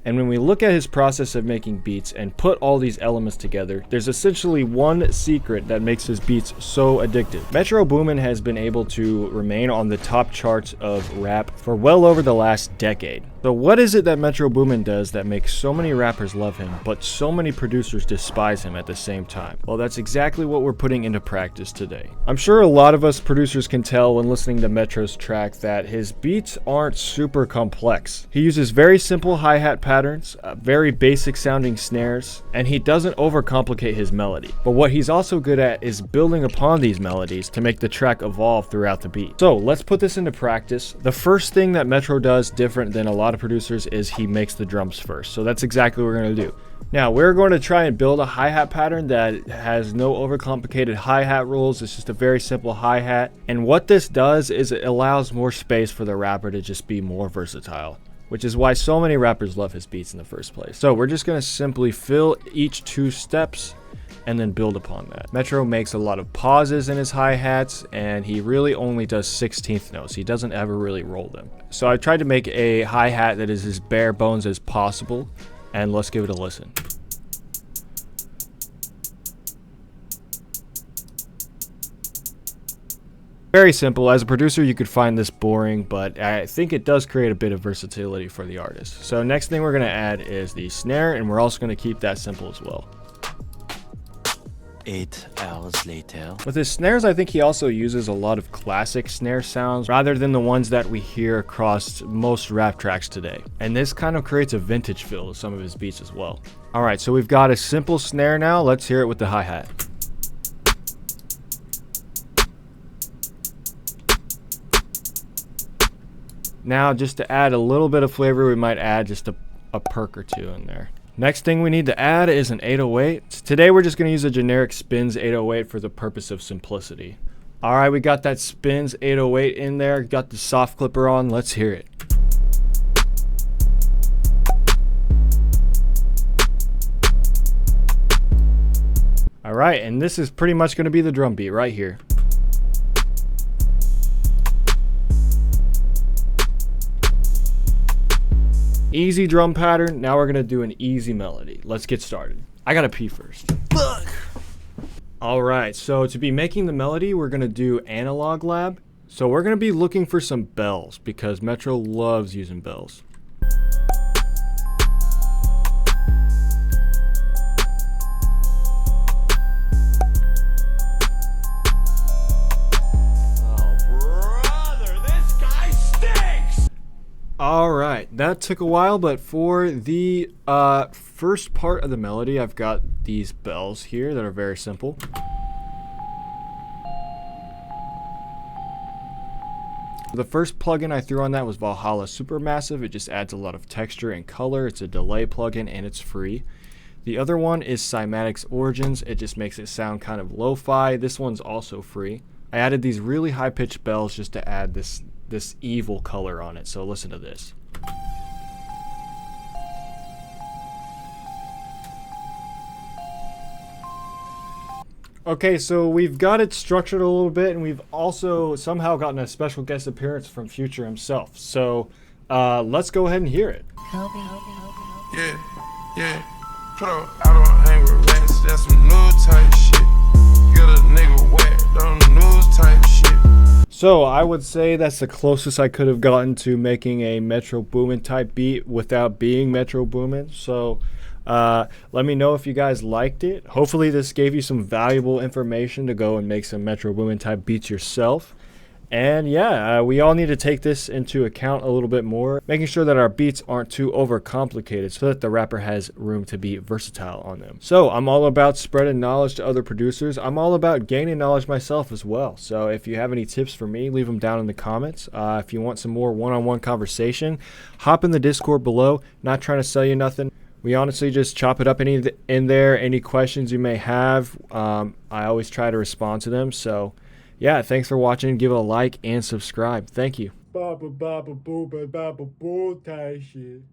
And when we look at his process of making beats and put all these elements together, there's essentially one secret that makes his beats so addictive. Metro Boomin has been able to remain on the top charts of rap for well over the last decade. So what is it that Metro Boomin does that makes so many rappers love him, but so many producers despise him at the same time? Well, that's exactly what we're putting into practice today. I'm sure a lot of us producers can tell when listening to Metro's track that his beats aren't super complex. He uses very simple hi-hat patterns, very basic sounding snares, and he doesn't overcomplicate his melody. But what he's also good at is building upon these melodies to make the track evolve throughout the beat. So let's put this into practice. The first thing that Metro does different than a lot of producers is he makes the drums first. So that's exactly what we're going to do. Now we're going to try and build a hi-hat pattern that has no overcomplicated hi-hat rules. It's just a very simple hi-hat. And what this does is it allows more space for the rapper to just be more versatile, which is why so many rappers love his beats in the first place. So we're just going to simply fill each 2 steps and then build upon that. Metro makes a lot of pauses in his hi-hats, and he really only does 16th notes. He doesn't ever really roll them. So I tried to make a hi-hat that is as bare bones as possible, and let's give it a listen. Very simple. As a producer, you could find this boring, but I think it does create a bit of versatility for the artist. So next thing we're going to add is the snare, and we're also going to keep that simple as well. 8 hours later. With his snares, I think he also uses a lot of classic snare sounds rather than the ones that we hear across most rap tracks today. And this kind of creates a vintage feel to some of his beats as well. Alright, so we've got a simple snare now. Let's hear it with the hi-hat. Now, just to add a little bit of flavor, we might add just a perk or 2 in there. Next thing we need to add is an 808. Today we're just going to use a generic Spins 808 for the purpose of simplicity. Alright, we got that Spins 808 in there, got the soft clipper on, let's hear it. Alright, and this is pretty much going to be the drum beat right here. Easy drum pattern. Now we're gonna do an easy melody. Let's get started. I gotta pee first. All right, so to be making the melody, we're gonna do Analog Lab. So we're gonna be looking for some bells because Metro loves using bells. Alright, that took a while, but for the first part of the melody, I've got these bells here that are very simple. The first plugin I threw on that was Valhalla Supermassive. It just adds a lot of texture and color. It's a delay plugin and it's free. The other one is Cymatics Origins. It just makes it sound kind of lo-fi. This one's also free. I added these really high-pitched bells just to add this evil color on it. So listen to this. Okay, so we've got it structured a little bit, and we've also somehow gotten a special guest appearance from Future himself. So let's go ahead and hear it. Yeah. Put up, I don't hang with rats, that's some new type shit. Get a nigga whacked on the news type shit. So I would say that's the closest I could have gotten to making a Metro Boomin type beat without being Metro Boomin. So let me know if you guys liked it. Hopefully this gave you some valuable information to go and make some Metro Boomin type beats yourself. And yeah, we all need to take this into account a little bit more, making sure that our beats aren't too overcomplicated so that the rapper has room to be versatile on them. So I'm all about spreading knowledge to other producers. I'm all about gaining knowledge myself as well. So if you have any tips for me, leave them down in the comments. If you want some more one-on-one conversation, hop in the Discord below. Not trying to sell you nothing. We honestly just chop it up in there. Any questions you may have, I always try to respond to them. So yeah, thanks for watching. Give it a like and subscribe. Thank you.